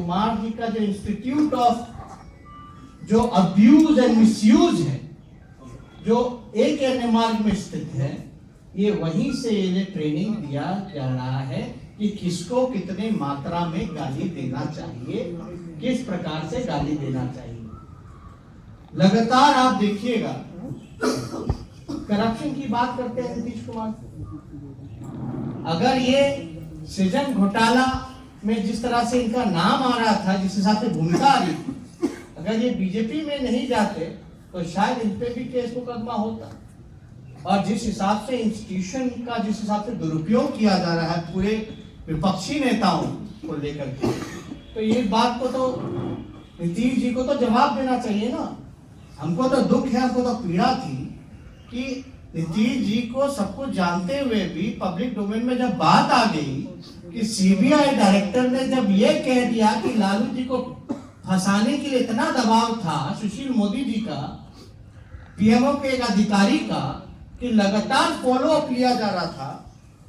कुमार जी का जो institute of जो अब्यूज एंड मिसयूज है, जो एक मार्ग में स्थित है, ये वहीं से इन्हें ट्रेनिंग दिया जा रहा है कि किसको कितने मात्रा में गाली देना चाहिए, किस प्रकार से गाली देना चाहिए। लगातार आप देखिएगा, करप्शन की बात करते हैं नीतीश कुमार। अगर ये सृजन घोटाला में जिस तरह से इनका नाम आ रहा था, जिस हिसाब से भूमिका आ रही थी, अगर ये बीजेपी में नहीं जाते तो शायद इन पे भी केस मुकदमा होता। और जिस हिसाब से इंस्टीट्यूशन का जिस हिसाब से दुरुपयोग किया जा रहा है पूरे विपक्षी नेताओं को लेकर के, तो ये बात को तो नीतीश जी को तो जवाब देना चाहिए ना। हमको तो दुख है, हमको तो पीड़ा थी कि नीतीश जी को सब कुछ जानते हुए भी पब्लिक डोमेन में जब बात आ गई कि सीबीआई डायरेक्टर ने जब ये कह दिया कि लालू जी को फंसाने के लिए इतना दबाव था सुशील मोदी जी का, पीएमओ के एक अधिकारी का, कि लगातार फॉलो अप लिया जा रहा था,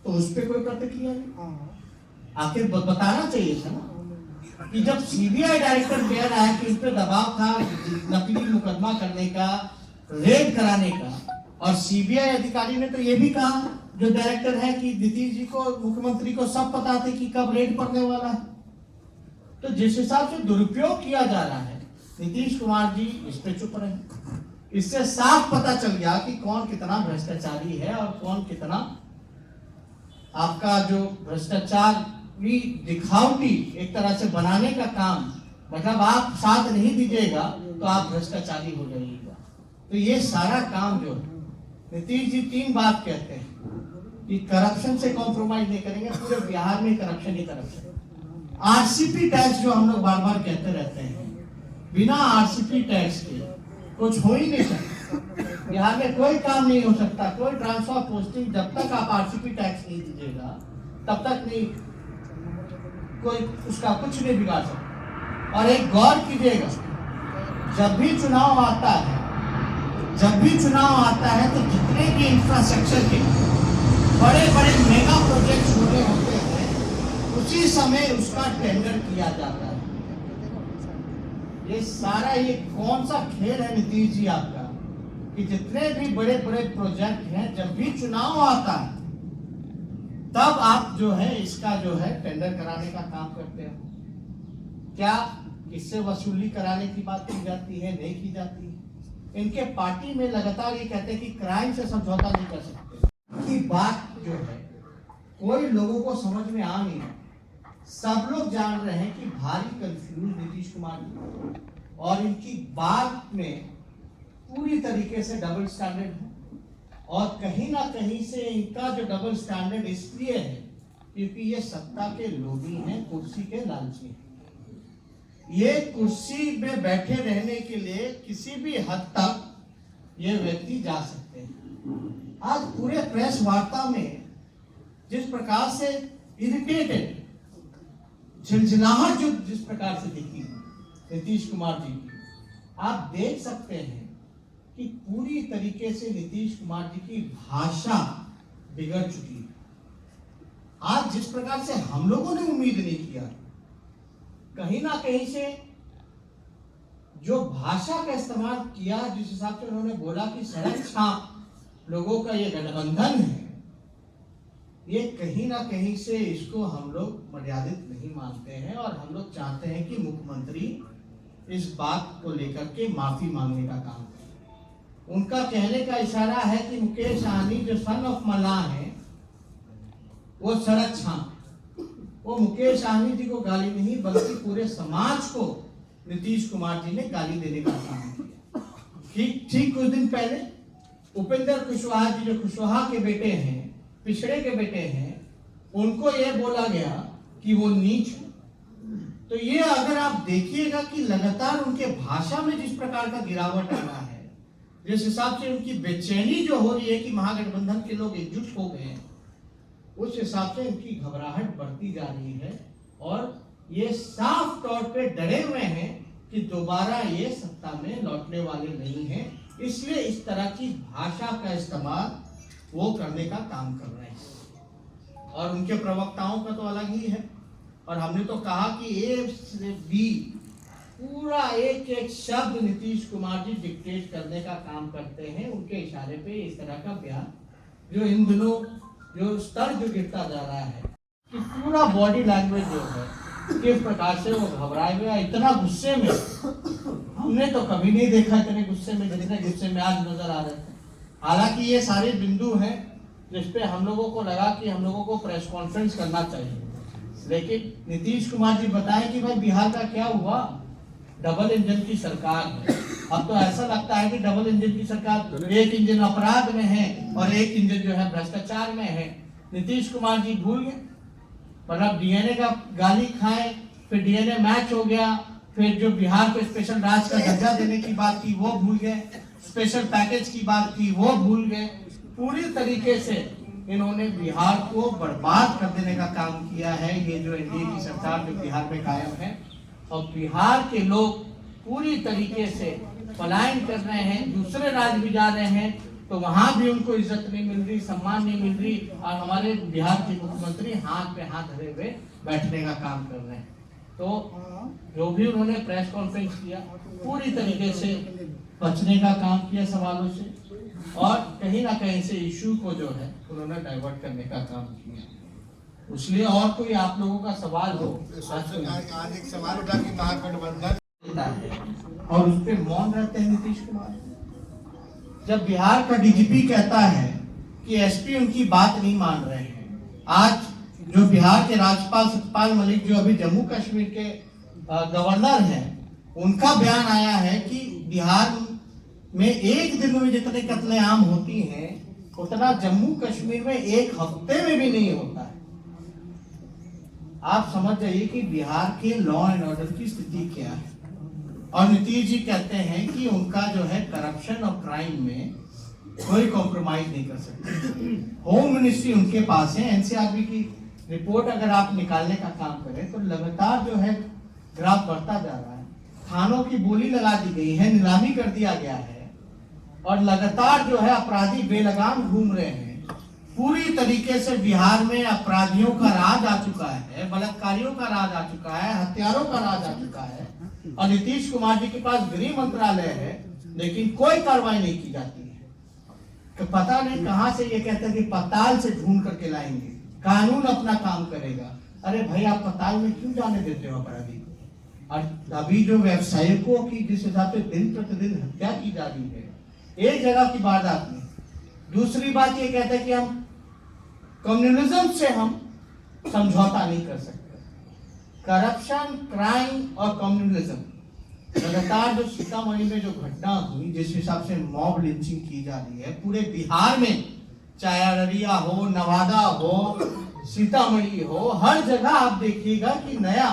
तो उस पर कोई प्रतिक्रिया नहीं। आखिर बताना चाहिए था ना कि जब सीबीआई डायरेक्टर कह रहा है कि उस पर दबाव था नकली मुकदमा करने का, रेड कराने का, और सीबीआई अधिकारी ने तो ये भी कहा, जो डायरेक्टर है, कि नीतीश जी को, मुख्यमंत्री को सब पता थे कि कब रेड पड़ने वाला है। तो जिस हिसाब से दुरुपयोग किया जा रहा है, नीतीश कुमार जी इस पे चुप रहे। इससे साफ पता चल गया कि कौन कितना भ्रष्टाचारी है और कौन कितना आपका जो भ्रष्टाचार भी दिखावटी एक तरह से बनाने का काम, मतलब आप साथ नहीं दीजिएगा तो आप भ्रष्टाचारी हो जाइएगा। तो ये सारा काम जो है, नीतीश जी 3 बात कहते हैं कि करप्शन से कॉम्प्रोमाइज नहीं करेंगे, पूरे बिहार में करप्शन ही करप्शन। आरसीपी टैक्स जो हम लोग बार बार कहते रहते हैं, बिना आरसीपी टैक्स के कुछ हो ही नहीं सकता। बिहार में कोई काम नहीं हो सकता, कोई ट्रांसफर पोस्टिंग, जब तक आप आरसीपी टैक्स नहीं दीजिएगा तब तक नहीं, कोई उसका कुछ नहीं बिगाड़ सकता। और एक गौर कीजिएगा, जब भी चुनाव आता है तो जितने भी इंफ्रास्ट्रक्चर के बड़े बड़े मेगा प्रोजेक्ट्स होते हैं, उसी समय उसका टेंडर किया जाता है। ये सारा ये कौन सा खेल है नीतीश जी आपका, कि जितने भी बड़े बड़े प्रोजेक्ट हैं, जब भी चुनाव आता है तब आप जो है इसका जो है टेंडर कराने का काम करते हो। क्या इससे वसूली कराने की बात की जाती है? नहीं की जाती है। इनके पार्टी में लगातार ये कहते हैं कि क्राइम से समझौता नहीं कर सकते की बात जो है कोई लोगों को समझ में आ नहीं रहा। सब लोग जान रहे हैं कि भारी कंफ्यूज नीतीश कुमार जी, और इनकी बात में पूरी तरीके से डबल स्टैंडर्ड है। और कहीं ना कहीं से इनका जो डबल स्टैंडर्ड इसलिए है क्योंकि ये सत्ता के लोभी हैं, कुर्सी के लालची हैं। ये कुर्सी में बैठे रहने के लिए किसी भी हद तक ये व्यक्ति जा सकते हैं। आज पूरे प्रेस वार्ता में जिस प्रकार से इरिटेटेड, झिलझिलाहट जो जिस प्रकार से दिखी नीतीश कुमार जी की, आप देख सकते हैं कि पूरी तरीके से नीतीश कुमार जी की भाषा बिगड़ चुकी है। आज जिस प्रकार से हम लोगों ने उम्मीद नहीं किया, कहीं ना कहीं से जो भाषा का इस्तेमाल किया, जिस हिसाब से उन्होंने बोला कि सड़क छाप लोगों का ये गठबंधन है, ये कहीं ना कहीं से इसको हम लोग मर्यादित नहीं मानते हैं। और हम लोग चाहते हैं कि मुख्यमंत्री इस बात को लेकर के माफी मांगने का काम करें। उनका कहने का इशारा है कि मुकेश सहनी जो सन ऑफ मल्लाह है वो सड़क छाप, वो मुकेश सहनी जी को गाली नहीं बल्कि पूरे समाज को नीतीश कुमार जी ने गाली देने का काम किया। ठीक कुछ दिन पहले उपेंद्र कुशवाहा जी, जो कुशवाहा के बेटे हैं, पिछड़े के बेटे हैं, उनको यह बोला गया कि वो नीच है। तो ये अगर आप देखिएगा कि लगातार उनके भाषा में जिस प्रकार का गिरावट आ रहा है, जिस हिसाब से उनकी बेचैनी जो हो रही है कि महागठबंधन के लोग एकजुट हो गए हैं, उस हिसाब से इनकी घबराहट बढ़ती जा रही है। और ये साफ तौर पे डरे हुए हैं कि दोबारा ये सत्ता में लौटने वाले नहीं हैं, इसलिए इस तरह की भाषा का इस्तेमाल वो करने का काम कर रहे हैं। और उनके प्रवक्ताओं का तो अलग ही है। और हमने तो कहा कि ए से बी पूरा एक एक शब्द नीतीश कुमार जी डिक्टेट करने का काम करते हैं। उनके इशारे पे इस तरह का बयान जो इन दिनों जो स्तर जो गिरता जा रहा है कि पूरा बॉडी लैंग्वेज जो है किस प्रकार से वो घबराए हुए, इतना गुस्से में हमने तो कभी नहीं देखा इतने गुस्से में जितने गुस्से में आज नजर आ रहे थे। हालांकि ये सारे बिंदु हैं जिसपे हम लोगों को लगा कि हम लोगों को प्रेस कॉन्फ्रेंस करना चाहिए, लेकिन नीतीश कुमार जी बताएं कि भाई बिहार का क्या हुआ। डबल इंजन की सरकार है। अब तो ऐसा लगता है कि डबल इंजन की सरकार, एक इंजन अपराध में है और एक इंजन जो है भ्रष्टाचार में है। नीतीश कुमार जी भूल गए, मतलब डीएनए का गाली खाए, फिर डीएनए मैच हो गया, फिर जो बिहार को स्पेशल राज्य का दर्जा देने की बात की वो भूल गए, स्पेशल पैकेज की बात की वो भूल गए। पूरी तरीके से इन्होंने बिहार को बर्बाद कर देने का काम किया है ये जो एनडीए की सरकार जो बिहार में कायम है। और बिहार के लोग पूरी तरीके से पलायन कर रहे हैं, दूसरे राज्य भी जा रहे हैं तो वहां भी उनको इज्जत नहीं मिल रही, सम्मान नहीं मिल रही, और हमारे बिहार के मुख्यमंत्री हाथ पे हाथ धरे हुए बैठने का काम कर रहे हैं। तो जो भी उन्होंने प्रेस कॉन्फ्रेंस किया पूरी तरीके से बचने का काम किया सवालों से, और कहीं ना कहीं से इशू को जो है उन्होंने डाइवर्ट करने का काम किया। इसलिए और कोई आप लोगों का सवाल हो, आज एक सवाल उठा कि महागठबंधन और उस पर मौन रहते हैं नीतीश कुमार। जब बिहार का डीजीपी कहता है कि एसपी उनकी बात नहीं मान रहे हैं, आज जो बिहार के राज्यपाल सत्यपाल मलिक जो अभी जम्मू कश्मीर के गवर्नर हैं, उनका बयान आया है कि बिहार में एक दिन में जितने कत्लेआम होती हैं उतना जम्मू कश्मीर में एक हफ्ते में भी नहीं होता है। आप समझ जाइए कि बिहार के लॉ एंड ऑर्डर की स्थिति क्या है। और नीतीश जी कहते हैं कि उनका जो है करप्शन और क्राइम में कोई कॉम्प्रोमाइज नहीं कर सकते। होम मिनिस्ट्री उनके पास है। एनसीआरबी की रिपोर्ट अगर आप निकालने का काम करें तो लगातार जो है ग्राफ बढ़ता जा रहा है। थानों की बोली लगा दी गई है, नीलामी कर दिया गया है, और लगातार जो है अपराधी बेलगाम घूम रहे हैं। पूरी तरीके से बिहार में अपराधियों का राज आ चुका है, बलात्कारियों का राज आ चुका है, हत्यारों का राज आ चुका है। और नीतीश कुमार जी के पास गृह मंत्रालय है लेकिन कोई कार्रवाई नहीं की जाती है। तो पता नहीं कहां से ये कहते हैं कि पताल से ढूंढ करके लाएंगे, कानून अपना काम करेगा। अरे भाई आप पताल में क्यों जाने देते हो अपराधी को? और अभी जो व्यवसायिकों की जिस हिसाब से दिन प्रतिदिन हत्या की जा रही है एक जगह की वारदात में। दूसरी बात ये कहते हैं कि हम कम्युनिज्म से हम समझौता नहीं कर सकते। करप्शन, क्राइम और कम्युनिज्म लगातार जो सीतामढ़ी में जो घटना हुई, जिस हिसाब से मॉब लिंचिंग की जा रही है पूरे बिहार में, चाहे अररिया हो, नवादा हो, सीतामढ़ी हो, हर जगह आप देखिएगा कि नया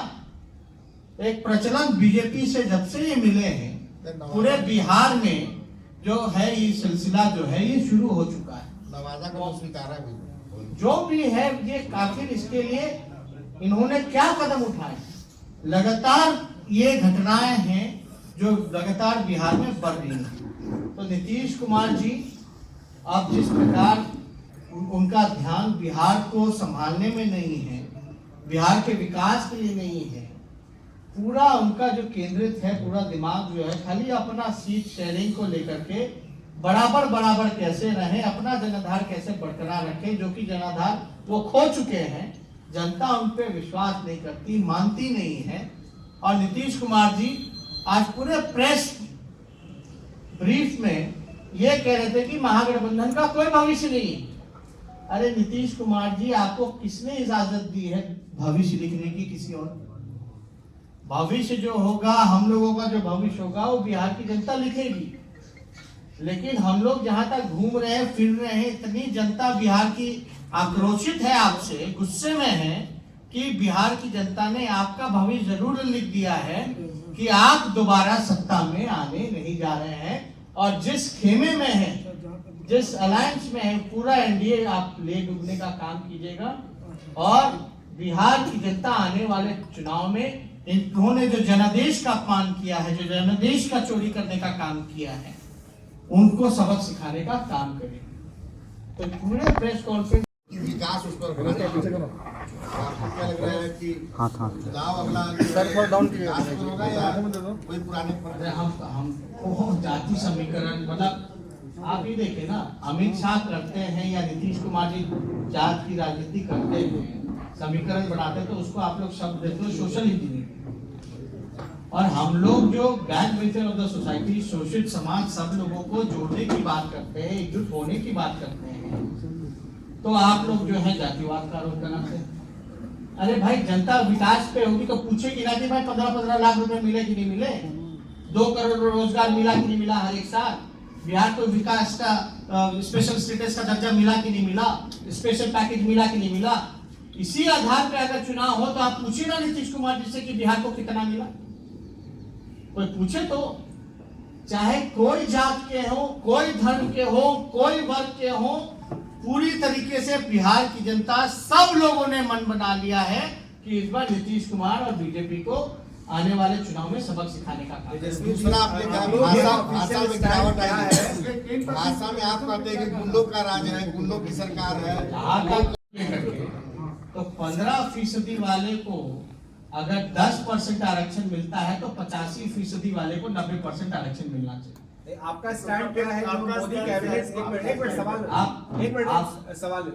एक प्रचलन बीजेपी से जब से ये मिले हैं पूरे बिहार में जो है ये सिलसिला जो है ये शुरू हो चुका है। नवादा को स्वीकारा भी जो भी है ये आखिर इसके लिए इन्होंने क्या कदम उठाए। लगातार ये घटनाएं हैं जो लगातार बिहार में बढ़ रही हैं। तो नीतीश कुमार जी अब जिस प्रकार उनका ध्यान बिहार को संभालने में नहीं है, बिहार के विकास के लिए नहीं है, पूरा उनका जो केंद्रित है पूरा दिमाग जो है खाली अपना सीट शेयरिंग को लेकर के बराबर बराबर कैसे रहे, अपना जनाधार कैसे बरकरार रखे, जो कि जनाधार वो खो चुके हैं। जनता उन पे विश्वास नहीं करती, मानती नहीं है। और नीतीश कुमार जी आज पूरे प्रेस ब्रीफ में ये कह रहे थे कि महागठबंधन का कोई भविष्य नहीं। अरे नीतीश कुमार जी आपको किसने इजाजत दी है भविष्य लिखने की? किसी और भविष्य जो होगा, हम लोगों का जो भविष्य होगा वो बिहार की जनता लिखेगी। लेकिन हम लोग जहां तक घूम रहे हैं, फिर रहे हैं, इतनी जनता बिहार की आक्रोशित है आपसे, गुस्से में है कि बिहार की जनता ने आपका भविष्य जरूर लिख दिया है कि आप दोबारा सत्ता में आने नहीं जा रहे हैं। और जिस खेमे में है, जिस अलायंस में है, पूरा एनडीए आप ले डूबने का काम कीजिएगा। और बिहार की जनता आने वाले चुनाव में इन्होंने जो जनादेश का अपमान किया है, जो जनादेश का चोरी करने का काम किया है, उनको सबक सिखाने का काम करेंगे। तो पूरे प्रेस कॉन्फ्रेंस विकास उस पर होना चाहिए। आपको क्या लग रहा है कि चुनाव अगला विकास पर होगा या कोई पुराने अरे हमको जाति समीकरण मतलब आप ही देखे ना, अमित शाह करते हैं या नीतीश कुमार जी जात की राजनीति करते हैं, समीकरण बनाते हैं, तो उसको आप लोग शब्द देते हो सोशल इंजीनियरिंग। और हम लोग जो back bencher of the society, शोषित समाज, सब लोगों को जोड़ने की बात करते हैं, एकजुट होने की बात करते हैं, तो आप लोग जो है जातिवाद का आरोप लगाते हैं। अरे भाई, जनता विकास पे होगी तो पूछेगी ना कि भाई 15-15 लाख रुपए मिले कि नहीं मिले, 2 करोड़ रोजगार मिला कि नहीं मिला हर एक साल, बिहार को विकास का स्पेशल स्टेटस का दर्जा मिला कि नहीं मिला, स्पेशल पैकेज मिला कि नहीं मिला। इसी आधार पर अगर चुनाव हो तो आप पूछिए ना नीतीश कुमार जी से कि बिहार को कितना मिला। कोई पूछे तो, चाहे कोई जात के हो, कोई धर्म के हो, कोई वर्ग के हो, पूरी तरीके से बिहार की जनता, सब लोगों ने मन बना लिया है कि इस बार नीतीश कुमार और बीजेपी को आने वाले चुनाव में सबक सिखाने का काम। दूसरा आपने कहा भाषा में गिरावट आई है, भाषा में आप कहते हैं कि गुंडों का राज है, गुंडों की सरकार है। तो 15% वाले को अगर 10% आरक्षण मिलता है तो 85% वाले को 90% आरक्षण मिलना चाहिए। आपका स्टैंड क्या है? जो मोदी कैबिनेट, एक मिनट सवाल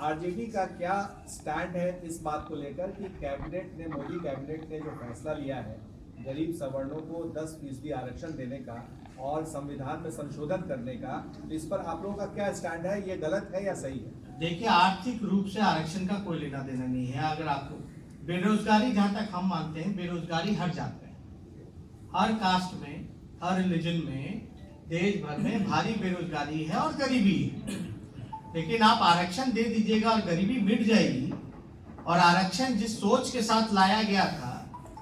आरजेडी का क्या स्टैंड है इस बात को लेकर कि कैबिनेट ने, मोदी कैबिनेट ने जो फैसला लिया है गरीब सवर्णों को 10% आरक्षण देने का और संविधान में संशोधन करने का, इस पर आप लोगों का क्या स्टैंड है? ये गलत है या सही है? देखिए, आर्थिक रूप से आरक्षण का कोई लेना देना नहीं है। अगर आपको बेरोजगारी, जहां तक हम मानते हैं बेरोजगारी हर जात में, हर कास्ट में, हर रिलीजन में, देश भर में भारी बेरोजगारी है और गरीबी है। लेकिन आप आरक्षण दे दीजिएगा और गरीबी मिट जाएगी। और आरक्षण जिस सोच के साथ लाया गया था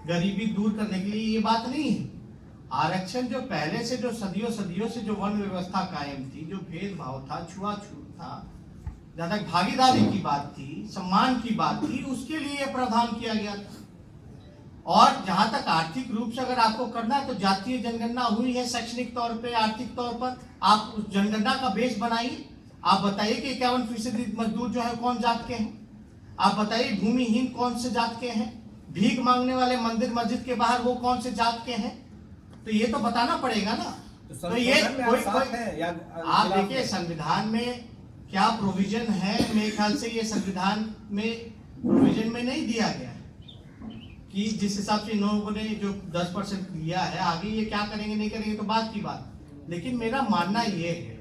गरीबी दूर करने के लिए, ये बात नहीं है। आरक्षण जो पहले से, जो सदियों से जो वन व्यवस्था कायम थी, जो भेदभाव था, छुआछूत था, जहां तक भागीदारी की बात थी, सम्मान की बात थी, उसके लिए यह प्रावधान किया गया था। और जहां तक आर्थिक रूप से अगर आपको करना है तो जातीय जनगणना हुई है, शैक्षणिक तौर पे, आर्थिक तौर पर आप उस जनगणना का बेस बनाइए। आप बताइए कि 51% मजदूर जो है कौन जात के हैं, आप बताइए भूमिहीन कौन से जात के हैं, भीख मांगने वाले मंदिर मस्जिद के बाहर वो कौन से जात के हैं, तो ये तो बताना पड़ेगा ना। तो ये आप देखिए संविधान में क्या प्रोविजन है, मेरे ख्याल से ये संविधान में प्रोविजन में नहीं दिया गया है कि जिस हिसाब से इन लोगों ने जो 10% लिया है, आगे ये क्या करेंगे नहीं करेंगे तो बात की बात। लेकिन मेरा मानना ये है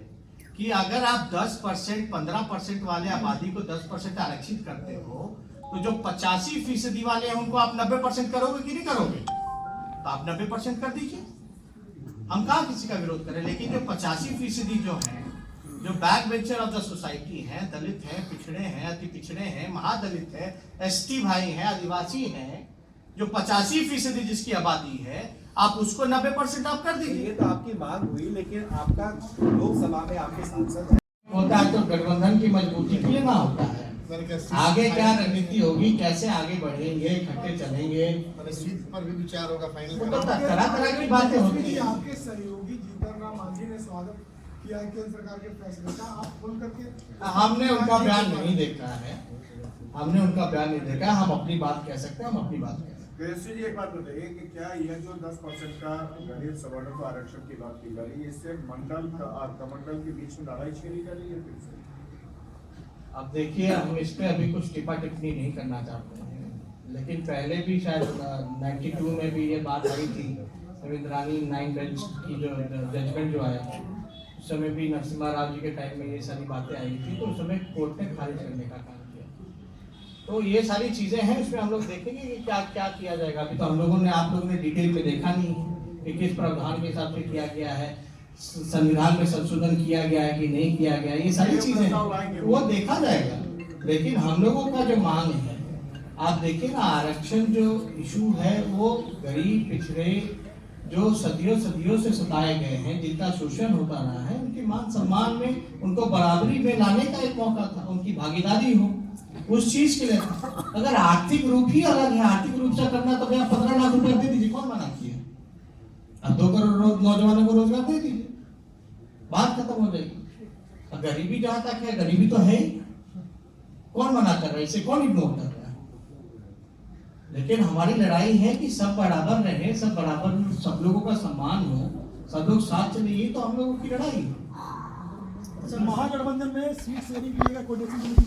कि अगर आप 10%, 15% वाले आबादी को 10% आरक्षित करते हो तो जो 85% वाले हैं उनको आप 90% करोगे कि नहीं करोगे? तो आप 90% कर दीजिए, हम कहाँ किसी का विरोध करें। लेकिन जो 85% जो है, जो back bencher of the society है, दलित है, पिछड़े हैं, अति पिछड़े हैं, महादलित है, एसटी भाई हैं, आदिवासी हैं, जो 85% जिसकी आबादी है, आप उसको 90% आप कर दीजिए। ये तो आपकी मांग हुई, लेकिन आपका लोकसभा में आपके सांसद होता है तो गठबंधन की मजबूती के लिए ना होता है। आगे क्या रणनीति होगी, कैसे आगे बढ़ेंगे, इकट्ठे चलेंगे, सीट पर भी विचार होगा फाइनल। तरह की बातें होती हैं। आपके सहयोगी जीतन राम मांझी ने स्वागत किया है केंद्र सरकार के फैसले का, आप खुल करके। हमने उनका बयान नहीं देखा है, हमने उनका बयान नहीं देखा। हम अपनी बात कह सकते हैं, हम अपनी बात कह सकते हैं। कृष्ण जी, एक बात बताइए कि क्या यह जो 10% का गरीब सवर्णों को आरक्षण की बात की जा रही है, इससे मंडल और कमंडल के बीच में लड़ाई छेड़ी जा रही है फिर से? अब देखिए, हम इस पे अभी कुछ टिप्पा टिप्पणी नहीं करना चाहते हैं, लेकिन पहले भी शायद 92 में भी ये बात आई थी, संविधानी 9 बेंच की जो जजमेंट जो आया था, उस समय भी नरसिम्हा राव जी के टाइम में ये सारी बातें आई थी, तो उस समय कोर्ट ने खारिज करने का काम किया। तो ये सारी चीजें हैं, उसमें हम लोग देखेंगे कि क्या क्या किया जाएगा। अभी तो हम लोगों ने, आप लोगों ने डिटेल में देखा नहीं कि किस प्रावधान के हिसाब से किया गया है, संविधान में संशोधन किया गया है कि नहीं किया गया, ये सारी चीजें वो देखा जाएगा। लेकिन हम लोगों का जो मांग है, आप देखिए ना, आरक्षण जो इशू है वो गरीब, पिछड़े, जो सदियों से सताए गए हैं, जिनका शोषण होता रहा है, उनके मान सम्मान में, उनको बराबरी में लाने का एक मौका था, उनकी भागीदारी हो उस चीज के लिए। अगर आर्थिक रूप ही अलग है, आर्थिक रूप से करना तो भैया 15 लाख रुपए दे दीजिए, कौन मना किया? अब 2 करोड़ नौजवानों को रोजगार दे दीजिए, बात खत्म हो जाएगी। गरीबी जहां तक है, गरीबी तो है ही, कौन मना कर रहा है, इसे कौन इग्नोर कर रहा है? लेकिन हमारी लड़ाई है कि सब बराबर रहे, सब बराबर, सब लोगों का सम्मान हो, सब लोग साथ चले, ये तो हम लोगों की लड़ाई है। अच्छा, महागठबंधन में सीट शेयरिंग के लिए कोई डिसीजन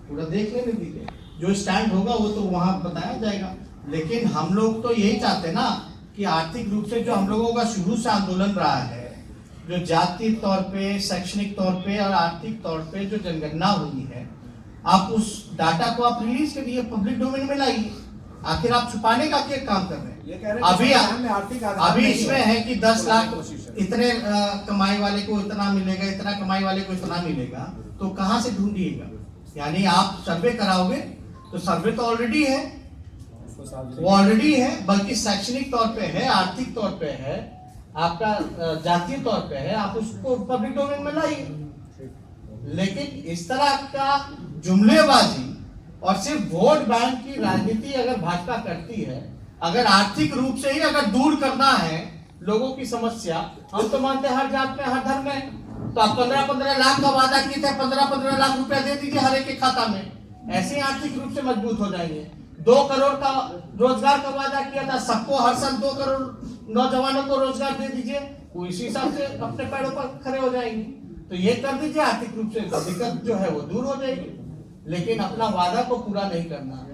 पूरा देख लेने दीजिए, जो स्टैंड होगा वो तो वहां बताया जाएगा। लेकिन हम लोग तो यही चाहते ना कि आर्थिक रूप से जो हम लोगों का शुरू से आंदोलन रहा है, जो जातीय तौर पे, शैक्षणिक तौर पे और आर्थिक तौर पे जो जनगणना हुई है, आप उस डाटा को आप रिलीज करिए, पब्लिक डोमेन में लाइए। आखिर आप छुपाने का क्या काम कर रहे हैं? ये कह रहे हैं कि संविधान में आर्थिक आधार अभी नहीं इसमें है कि 10 लाख कोशिश है। इतने कमाई वाले को इतना मिलेगा, इतना कमाई वाले को इतना मिलेगा, तो कहां से ढूंढिएगा? यानी आप सर्वे कराओगे तो सर्वे तो ऑलरेडी है, उसको सार्वजनिक- वो ऑलरेडी है, बल्कि शैक्षणिक तौर पे है, आर्थिक तौर पे है, आपका जातीय तौर पे है, आप उसको पब्लिक डोमेन में लाइए। लेकिन इस तरह का जुमलेबाजी और सिर्फ वोट बैंक की राजनीति अगर भाजपा करती है, अगर आर्थिक रूप से ही अगर दूर करना है लोगों की समस्या, हम तो मानते हैं हर जात में, हर धर्म में, तो आप 15-15 लाख का वादा किए थे, 15-15 लाख रुपया दे दीजिए हर एक के खाता में, ऐसे ही आर्थिक रूप से मजबूत हो जाएंगे। 2 करोड़ का रोजगार का वादा किया था, सबको हर साल 2 करोड़ नौजवानों को रोजगार दे दीजिए, वो इसी हिसाब से अपने पैरों पर खड़े हो जाएंगे। तो ये कर दीजिए, आर्थिक रूप से दिक्कत जो है वो दूर हो जाएगी। लेकिन अपना वादा को पूरा नहीं करना,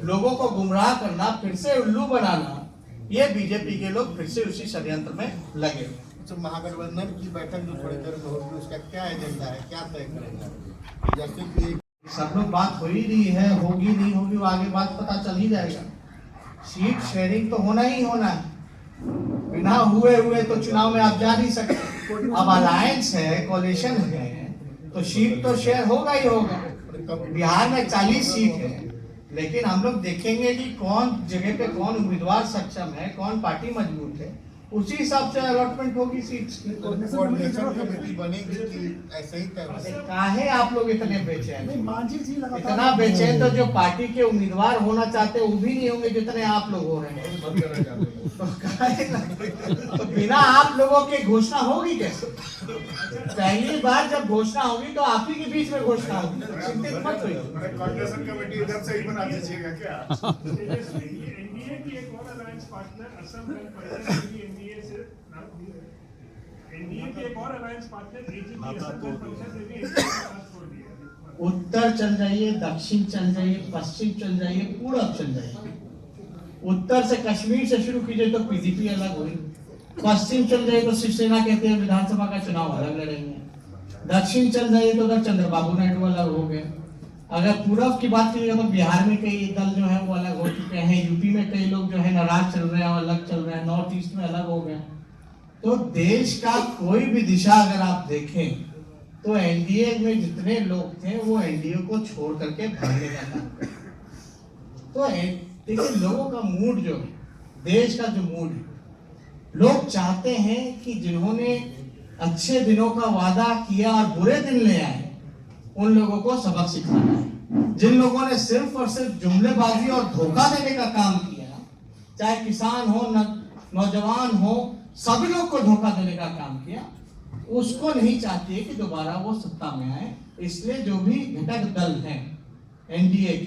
लोगों को गुमराह करना, फिर से उल्लू बनाना, ये बीजेपी के लोग फिर से उसी षड्यंत्र में लगे हुए। तो महागठबंधन की बैठक जो थोड़ी देर में होगी, उसका क्या एजेंडा है, क्या तय करेगा? जैसे कि सब लोग बात हो ही रही है, होगी नहीं होगी वो आगे बात पता चल ही जाएगा। सीट शेयरिंग तो होना ही होना है, बिना हुए तो चुनाव में आप जा नहीं सकते। अब अलायंस है, कोalition है, तो सीट तो शेयर होगा ही होगा। बिहार में 40 सीट है, लेकिन हम लोग देखेंगे कि कौन जगह पे कौन उम्मीदवार सक्षम है, कौन पार्टी मजबूत है, उसी हिसाब से अलॉटमेंट होगी सीट्स की। कोऑर्डिनेशन कमेटी बनेगी कि ऐसे ही तय होगा? काहे आप लोग इतने बेचैन हैं? मांझी जी लगातार इतना बेचैन तो जो पार्टी के उम्मीदवार होना चाहते हैं वो भी नहीं होंगे जितने आप लोग हो रहे हैं। तो काहे ना? तो बिना आप लोगों के घोषणा होगी कैसे? पहली बार जब घोषणा होगी तो आप ही के बीच में घोषणा होगी, चिंतित मत होइए। कोऑर्डिनेशन कमेटी इधर से ही बना दीजिएगा क्या? एनडीए की एक और अलायंस पार्टनर असम गण परिषद भी एनडीए से एनडीए के एक और alliance partner AGP Assam Gana Parishad ने भी एनडीए के साथ छोड़ दिया। उत्तर चल जाइए, दक्षिण चल जाइए, पश्चिम चल जाइए, पूरब चल जाइए। उत्तर से कश्मीर से शुरू कीजिए तो पीडीपी अलग हुई, पश्चिम चल जाइए तो शिवसेना कहते हैं विधानसभा का चुनाव अलग लड़ेंगे, दक्षिण चल जाइए तो उधर चंद्रबाबू नायडू अलग हो गए। अगर पूरब की बात कीजिएगा तो बिहार में कई दल जो है वो अलग हो चुके हैं, यूपी में कई लोग जो है नाराज चल रहे हैं और अलग चल रहे हैं, नॉर्थ ईस्ट में अलग हो गए। तो देश का कोई भी दिशा अगर आप देखें तो एनडीए में जितने लोग थे वो एनडीए को छोड़ करके भागने का काम कर। तो देखिए लोगों का मूड जो है, देश का जो मूड है, लोग चाहते हैं कि जिन्होंने अच्छे दिनों का वादा किया और बुरे दिन ले आए, उन लोगों को सबक सिखाना है। जिन लोगों ने सिर्फ और सिर्फ जुमलेबाजी और धोखा देने का काम किया, चाहे किसान हो, नौजवान हो, सभी लोग को धोखा देने का काम किया, उसको नहीं चाहती है कि दोबारा वो सत्ता में आए। इसलिए जो भी घटक दल हैं एनडीए के